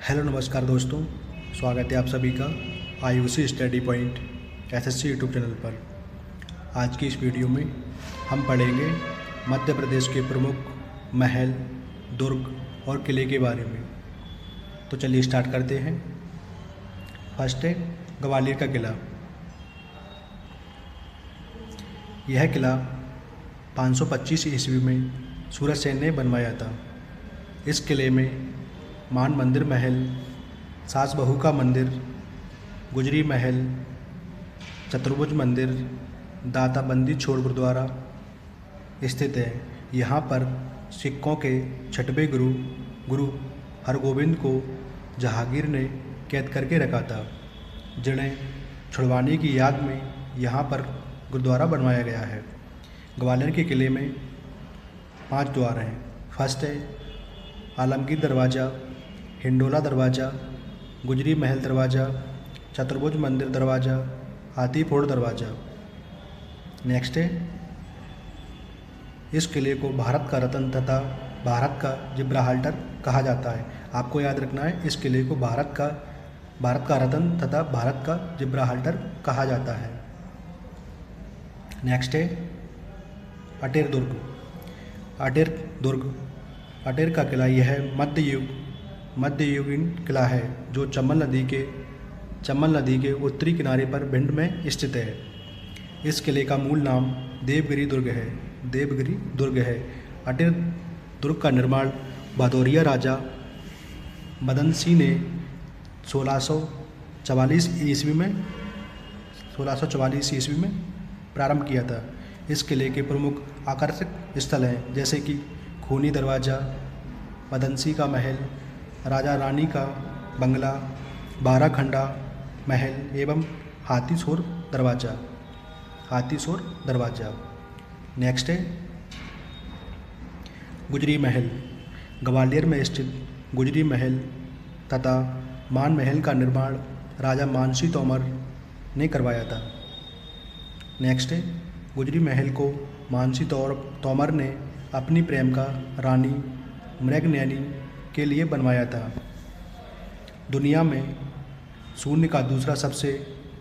Hello नमस्कार दोस्तों, स्वागत है आप सभी का Ayushi study point SSC YouTube channel पर। आज की इस वीडियो में हम पढ़ेंगे मध्य प्रदेश के प्रमुख महल, दुर्ग और किले के बारे में। तो चलिए स्टार्ट करते हैं। फर्स्ट है ग्वालियर का किला। यह किला 525 ईस्वी में सूरजसेन ने बनवाया था। इस किले में मान मंदिर महल, सास बहू का मंदिर, गुजरी महल, चतुर्भुज मंदिर, दाताबंदी छोड़ गुरुद्वारा स्थित है। यहाँ पर सिखों के छठवें गुरु हरगोबिंद को जहांगीर ने कैद करके रखा था, जिन्हें छुड़वाने की याद में यहाँ पर गुरुद्वारा बनवाया गया है। ग्वालियर के किले में 5 द्वार हैं। फर्स्ट है आलमगीर दरवाज़ा, हिंडोला दरवाज़ा, गुजरी महल दरवाज़ा, चतुर्भुज मंदिर दरवाज़ा, हाथी फोड़ दरवाज़ा। नेक्स्ट है इस किले को भारत का रत्न तथा भारत का जिब्राल्टर कहा जाता है। आपको याद रखना है, इस किले को भारत का रत्न तथा भारत का जिब्राल्टर कहा जाता है। नेक्स्ट है अटेर दुर्ग। अटेर का किला यह मध्ययुगीन किला है जो चंबल नदी के उत्तरी किनारे पर भिंड में स्थित है। इस किले का मूल नाम देवगिरी दुर्ग है। अटेर दुर्ग का निर्माण भदौरिया राजा मदन सिंह ने 1644 ईस्वी में प्रारंभ किया था। इस किले के प्रमुख आकर्षक स्थल हैं जैसे कि खूनी दरवाज़ा, मदन सिंह का महल, राजा रानी का बंगला, बाराखंडा महल एवं हाथी शोर दरवाज़ा। नेक्स्ट है गुजरी महल। ग्वालियर में स्थित गुजरी महल तथा मान महल का निर्माण राजा मानसिंह तोमर ने करवाया था। नेक्स्ट है गुजरी महल को मानसिंह तोमर ने अपनी प्रेम का रानी मृगनयनी के लिए बनवाया था। दुनिया में शून्य का दूसरा सबसे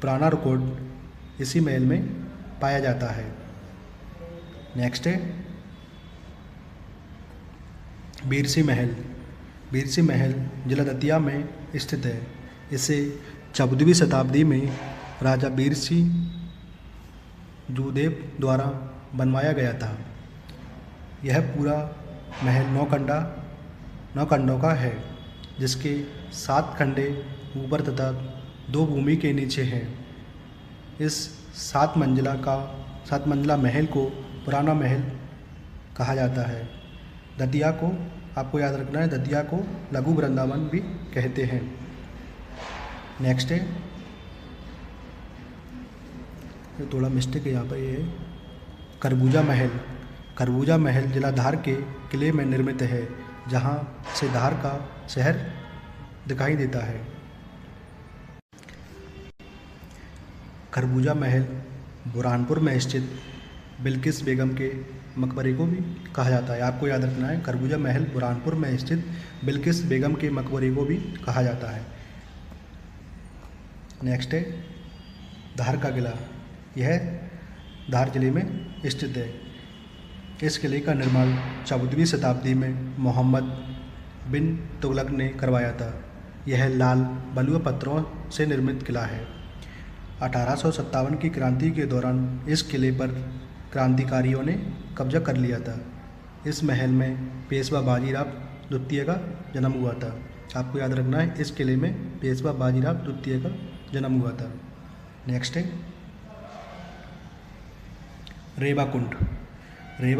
पुराना रिकॉर्ड इसी महल में पाया जाता है। नेक्स्ट है बीरसी महल जिला दतिया में स्थित है। इसे 14वीं शताब्दी में राजा बीरसिंह जूदेव द्वारा बनवाया गया था। यह पूरा महल 9 खंडों का है, जिसके 7 खंडे ऊपर तथा 2 भूमि के नीचे हैं। इस 7 मंजिला महल को पुराना महल कहा जाता है। दतिया को आपको याद रखना है, दतिया को लघु वृंदावन भी कहते हैं। नेक्स्ट है थोड़ा मिस्टेक है यहाँ पर, ये है खरबूजा महल जिला धार के किले में निर्मित है, जहाँ से धार का शहर दिखाई देता है। खरबूजा महल बुरहानपुर में स्थित बिल्किस बेगम के मकबरे को भी कहा जाता है। आपको याद रखना है, खरबूजा महल बुरहानपुर में स्थित बिल्किस बेगम के मकबरे को भी कहा जाता है। नेक्स्ट है धार का किला। यह धार जिले में स्थित है। इस किले का निर्माण 14वीं शताब्दी में मोहम्मद बिन तुगलक ने करवाया था। यह लाल बलुआ पत्थरों से निर्मित किला है। 1857 की क्रांति के दौरान इस किले पर क्रांतिकारियों ने कब्जा कर लिया था। इस महल में पेशवा बाजीराव द्वितीय का जन्म हुआ था। आपको याद रखना है, इस किले में पेशवा बाजीराव द्वितीय का जन्म हुआ था। नेक्स्ट है रेवा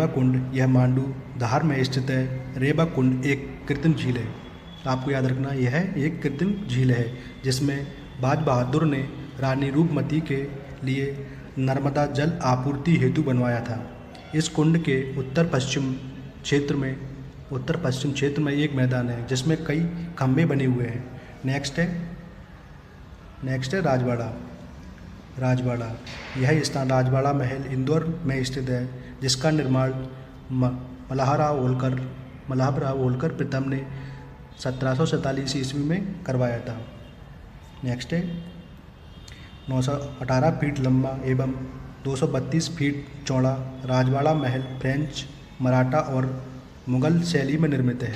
कुंड। यह मांडू धार में स्थित है। रेवा कुंड एक कृत्रिम झील है। आपको याद रखना, यह एक कृत्रिम झील है जिसमें बाज बहादुर ने रानी रूपमती के लिए नर्मदा जल आपूर्ति हेतु बनवाया था। इस कुंड के उत्तर पश्चिम क्षेत्र में एक मैदान है जिसमें कई खंभे बने हुए हैं। नेक्स्ट है राजवाड़ा। यह स्थान राजवाड़ा महल इंदौर में स्थित है, जिसका निर्माण मल्हार राव होलकर प्रथम ने 1747 ईस्वी में करवाया था। नेक्स्ट है 918 फीट लंबा एवं 232 फीट चौड़ा राजवाड़ा महल फ्रेंच, मराठा और मुग़ल शैली में निर्मित है।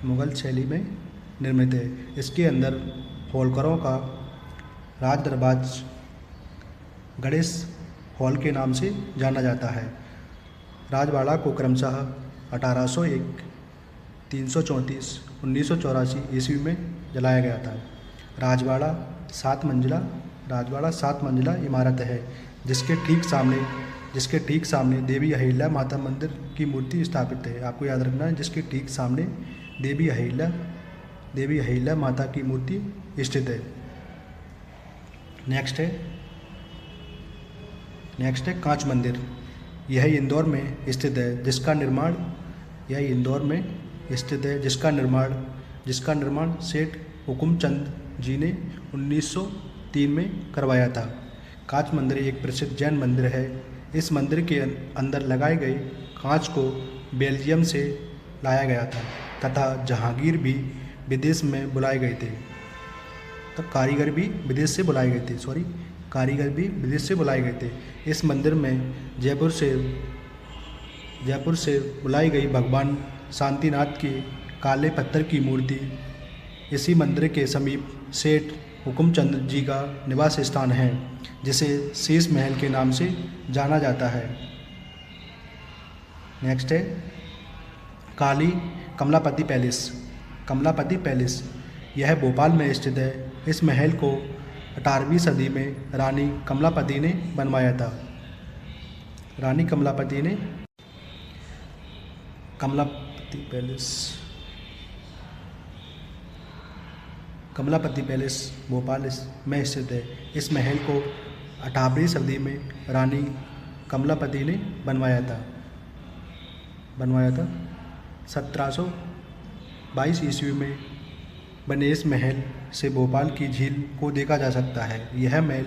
मुग़ल शैली में निर्मित है। इसके अंदर होलकरों का राज दरबार गणेश हॉल के नाम से जाना जाता है। राजवाड़ा को क्रमशः 1801, 334, 1984 ईस्वी में जलाया गया था। राजवाड़ा सात मंजिला इमारत है जिसके ठीक सामने देवी अहिल्या माता मंदिर की मूर्ति स्थापित है। आपको याद रखना है, जिसके ठीक सामने देवी अहिल्या माता की मूर्ति स्थित है। नेक्स्ट है कांच मंदिर। यह इंदौर में स्थित है जिसका निर्माण सेठ हुकुमचंद जी ने 1903 में करवाया था। कांच मंदिर एक प्रसिद्ध जैन मंदिर है। इस मंदिर के अंदर लगाए गए कांच को बेल्जियम से लाया गया था तथा जहांगीर भी विदेश में बुलाए गए थे। कारीगर भी विदेश से बुलाए गए थे। इस मंदिर में जयपुर से बुलाई गई भगवान शांतिनाथ की काले पत्थर की मूर्ति इसी मंदिर के समीप सेठ हुकुमचंद जी का निवास स्थान है जिसे शीश महल के नाम से जाना जाता है। नेक्स्ट है काली कमलापति पैलेस। यह भोपाल में स्थित है। इस महल को 18वीं सदी में रानी कमलापति ने बनवाया था। कमलापति पैलेस भोपाल में स्थित है। इस महल को 18वीं सदी में रानी कमलापति ने बनवाया था। 1722 ईस्वी में बने इस महल से भोपाल की झील को देखा जा सकता है। यह महल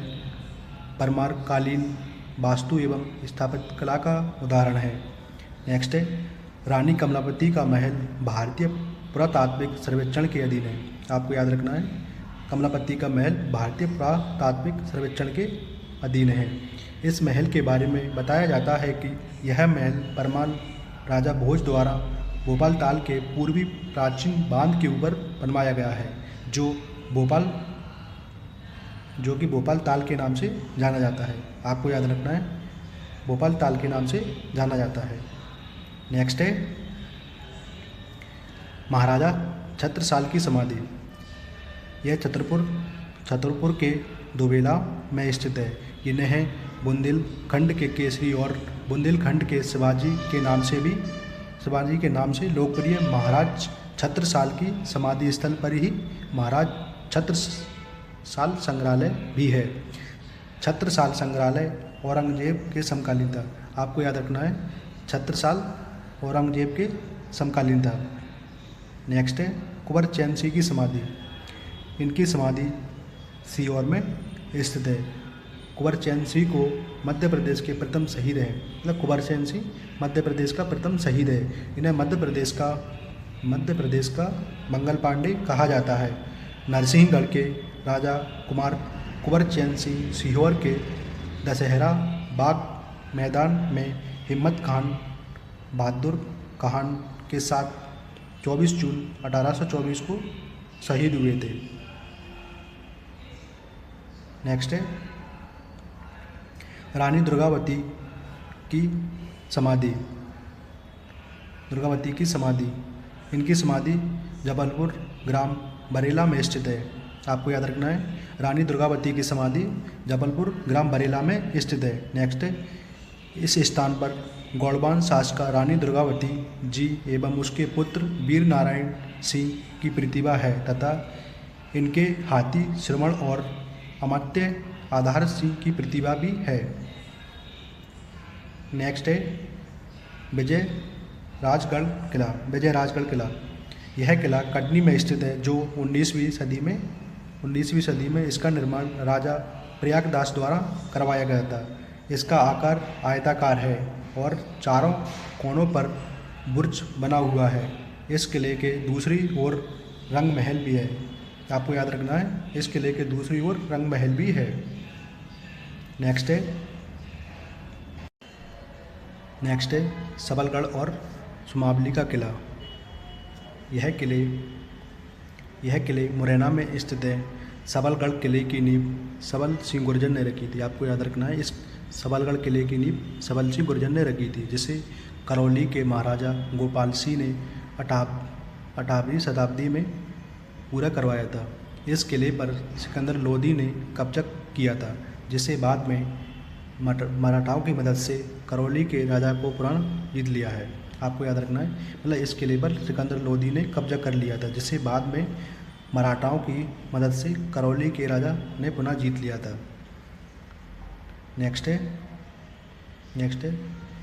परमारकालीन वास्तु एवं स्थापत्य कला का उदाहरण है। नेक्स्ट है रानी कमलापति का महल भारतीय पुरातात्विक सर्वेक्षण के अधीन है। आपको याद रखना है, कमलापति का महल भारतीय पुरातात्विक सर्वेक्षण के अधीन है। इस महल के बारे में बताया जाता है कि यह महल परमार राजा भोज द्वारा भोपाल ताल के पूर्वी प्राचीन बांध के ऊपर बनवाया गया है जो कि भोपाल ताल के नाम से जाना जाता है। आपको याद रखना है, भोपाल ताल के नाम से जाना जाता है। नेक्स्ट है महाराजा छत्रसाल की समाधि। यह छतरपुर के दोबेला में स्थित है। इन्हें बुंदेलखंड के केसरी और बुंदेलखंड के शिवाजी के नाम से लोकप्रिय महाराज छत्रसाल की समाधि स्थल पर ही महाराज छत्रसाल संग्रहालय भी है। छत्रसाल संग्रहालय औरंगजेब के समकालीन था। आपको याद रखना है, छत्रसाल औरंगजेब के समकालीन था। नेक्स्ट है कुंवर चैन सिंह की समाधि। इनकी समाधि सीहोर में स्थित है। कुंवर चैन सिंह को मध्य प्रदेश के प्रथम शहीद हैं, मतलब कुंवर चैन सिंह मध्य प्रदेश का प्रथम शहीद है। इन्हें मध्य प्रदेश का मंगल पांडे कहा जाता है। नरसिंहगढ़ के राजा कुंवर चैन सिंह सीहोर के दशहरा बाग मैदान में हिम्मत खान बहादुर खान के साथ 24 जून 1824 को शहीद हुए थे। नेक्स्ट है रानी दुर्गावती की समाधि। इनकी समाधि जबलपुर ग्राम बरेला में स्थित है। आपको याद रखना है, रानी दुर्गावती की समाधि जबलपुर ग्राम बरेला में स्थित है। नेक्स्ट है इस स्थान पर गौड़बान शासका रानी दुर्गावती जी एवं उसके पुत्र वीर नारायण सिंह की प्रतिभा है तथा इनके हाथी श्रवण और अमात्य आधार सिंह की प्रतिभा भी है। नेक्स्ट है विजय राजगढ़ किला। यह किला कटनी में स्थित है जो 19वीं सदी में इसका निर्माण राजा प्रयागदास द्वारा करवाया गया था। इसका आकार आयताकार है और चारों कोनों पर बुर्ज बना हुआ है। इस किले के दूसरी ओर रंग महल भी है। आपको याद रखना है, इस किले के दूसरी ओर रंग महल भी है। नेक्स्ट है सबलगढ़ और सुमावली का किला। यह किले मुरैना में स्थित है। सबलगढ़ किले की नींव सबल सिंह गुर्जर ने रखी थी। आपको याद रखना है, इस सबलगढ़ किले की नींव सबल सिंह गुर्जर ने रखी थी, जिसे करौली के महाराजा गोपाल सिंह ने 18वीं शताब्दी में पूरा करवाया था। इस किले पर सिकंदर लोदी ने कब्जा किया था, जिसे बाद में मराठाओं की मदद से करौली के राजा को पुनः जीत लिया है। आपको याद रखना है, मतलब इस किले पर सिकंदर लोदी ने कब्जा कर लिया था, जिसे बाद में मराठाओं की मदद से करौली के राजा ने पुनः जीत लिया था। नेक्स्ट है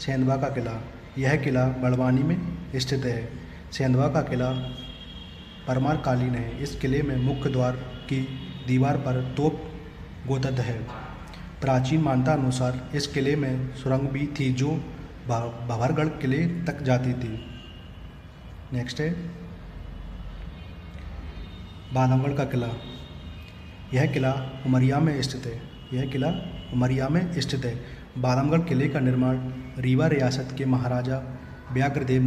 सेंधवा का किला। यह किला बड़वानी में स्थित है। सेंधवा का किला परमार कालीन है। इस किले में मुख्य द्वार की दीवार पर तोप गोतद है। प्राचीन मान्यता अनुसार इस किले में सुरंग भी थी, जो भंवरगढ़ किले तक जाती थी। नेक्स्ट है बादामगढ़ का किला। यह किला उमरिया में स्थित है। बादामगढ़ किले का निर्माण रीवा रियासत के महाराजा व्याघ्रदेव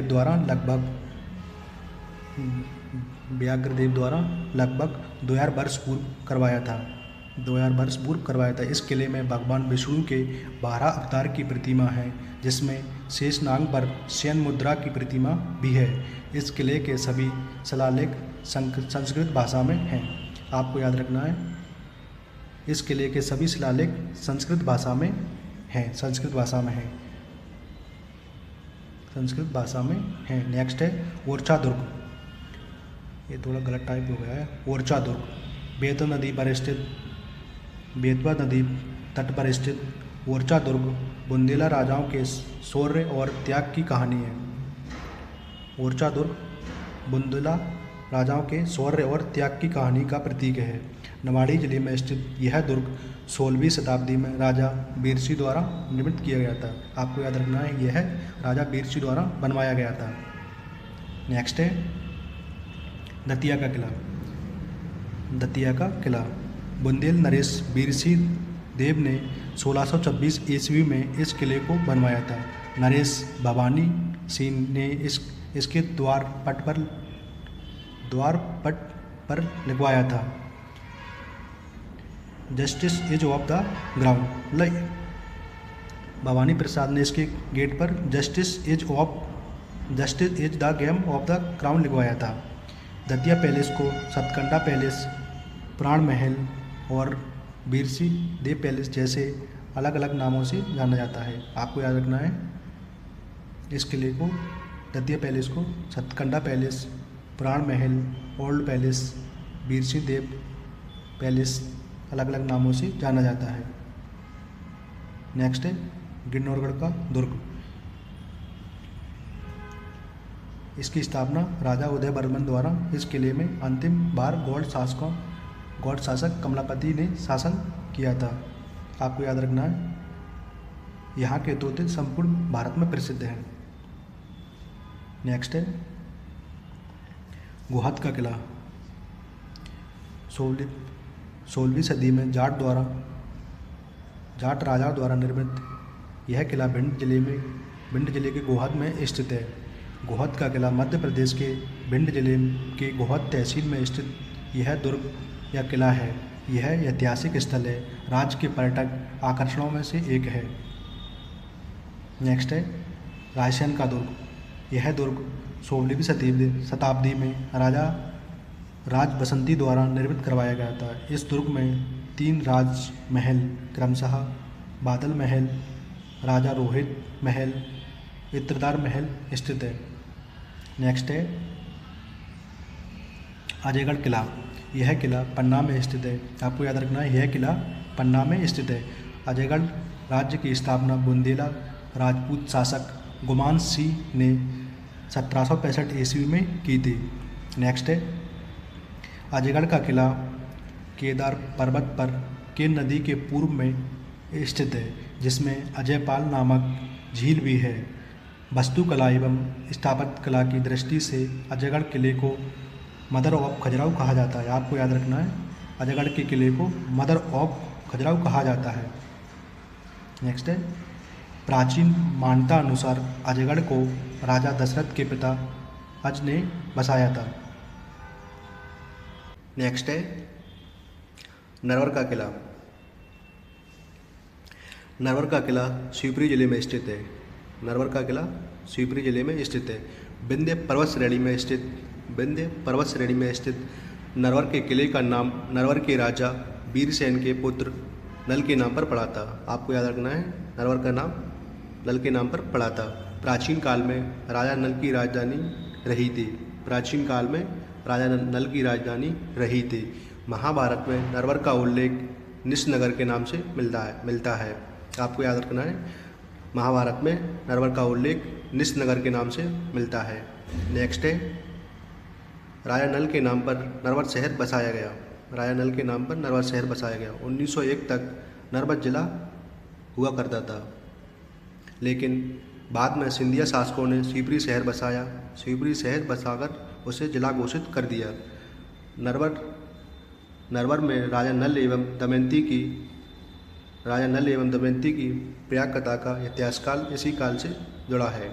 द्वारा लगभग 2000 वर्ष पूर्व करवाया था। इस किले में भगवान विष्णु के 12 अवतार की प्रतिमा है, जिसमें शेषनाग पर शयन मुद्रा की प्रतिमा भी है। इस किले के सभी शिलालेख संस्कृत भाषा में हैं। आपको याद रखना है, इस किले के सभी शिलालेख संस्कृत भाषा में हैं। नेक्स्ट है ओरछा दुर्ग। ये थोड़ा गलत टाइप हो गया है। ओरछा दुर्ग बेतवा नदी तट पर स्थित ओरछा दुर्ग बुंदेला राजाओं के शौर्य और त्याग की कहानी है। ओरछा दुर्ग बुंदेला राजाओं के शौर्य और त्याग की कहानी का प्रतीक है। निवाड़ी जिले में स्थित यह दुर्ग 16वीं शताब्दी में राजा बीरसिंह द्वारा निर्मित किया गया था। आपको याद रखना है, यह राजा बीरसिंह द्वारा बनवाया गया था। नेक्स्ट है दतिया का किला। बुंदेल नरेश बीरसिंह देव ने 1626 ईस्वी में इस किले को बनवाया था। नरेश भवानी सिंह ने इसके द्वार पट पर लिखवाया था, justice as of the ground. Bhawani Prasad ने इसके गेट पर justice as the game of the crown लिखवाया था। दतिया पैलेस को सतकंडा पैलेस, प्राण महल और बीरसिंह देव पैलेस जैसे अलग अलग नामों से जाना जाता है। आपको याद रखना है, इस किले को दतिया पैलेस को सतकंडा पैलेस, प्राण महल, ओल्ड पैलेस, बीरसिंह देव पैलेस अलग अलग नामों से जाना जाता है। नेक्स्ट है गिरनौरगढ़ का दुर्ग। इसकी स्थापना राजा उदयवर्मन द्वारा इस किले में अंतिम बार गौड़ शासक कमलापति ने शासन किया था। आपको याद रखना है, यहाँ के तोते संपूर्ण भारत में प्रसिद्ध हैं। नेक्स्ट है गोहद का किला। 16वीं सदी में जाट राजा द्वारा निर्मित यह किला भिंड जिले के गोहद में स्थित है। गोहद का किला मध्य प्रदेश के भिंड जिले के गोहद तहसील में स्थित यह दुर्ग या किला है। यह ऐतिहासिक स्थल है, राज्य के पर्यटक आकर्षणों में से एक है। नेक्स्ट है रायसेन का दुर्ग। यह दुर्ग 16वीं शताब्दी में राज बसंती द्वारा निर्मित करवाया गया था। इस दुर्ग में 3 राज महल क्रमशः बादल महल, राजा रोहित महल, इत्रदार महल स्थित है। नेक्स्ट है अजयगढ़ किला। यह किला पन्ना में स्थित है। आपको याद रखना है, यह किला पन्ना में स्थित है। अजयगढ़ राज्य की स्थापना बुंदेला राजपूत शासक गुमान सिंह ने 1765 ईस्वी में की थी। नेक्स्ट है अजयगढ़ का किला केदार पर्वत पर केन नदी के पूर्व में स्थित है, जिसमें अजयपाल नामक झील भी है। वास्तुकला एवं स्थापत्य कला की दृष्टि से अजयगढ़ किले को मदर ऑफ खजुराहो कहा जाता है। आपको याद रखना है, अजयगढ़ के किले को मदर ऑफ खजुराहो कहा जाता है। नेक्स्ट है, प्राचीन मान्यता अनुसार अजयगढ़ को राजा दशरथ के पिता अज ने बसाया था। नेक्स्ट है, नरवर का किला। नरवर का किला शिवपुरी जिले में स्थित है। नरवर का किला शिवपुरी जिले में स्थित है। विंध्य पर्वत श्रेणी में स्थित नरवर के किले का नाम नरवर के राजा वीरसेन के पुत्र नल के नाम पर पड़ा था। आपको याद रखना है, नरवर का नाम नल के नाम पर पड़ा था। प्राचीन काल में राजा नल की राजधानी रही थी। प्राचीन काल में राजा नल की राजधानी रही थी। महाभारत में नरवर का उल्लेख निशनगर के नाम से मिलता है। आपको याद रखना है, महाभारत में नरवर का उल्लेख निशनगर के नाम से मिलता है। नेक्स्ट है, राजा नल के नाम पर नरवर शहर बसाया गया। राजा नल के नाम पर नरवर शहर बसाया गया। 1901 तक नरवर जिला हुआ करता था, लेकिन बाद में सिंधिया शासकों ने शिवपुरी शहर बसाया। शिवपुरी शहर बसाकर उसे जिला घोषित कर दिया। नरवर में राजा नल एवं दमयंती की प्रयाग कथा का इतिहास काल इसी काल से जुड़ा है।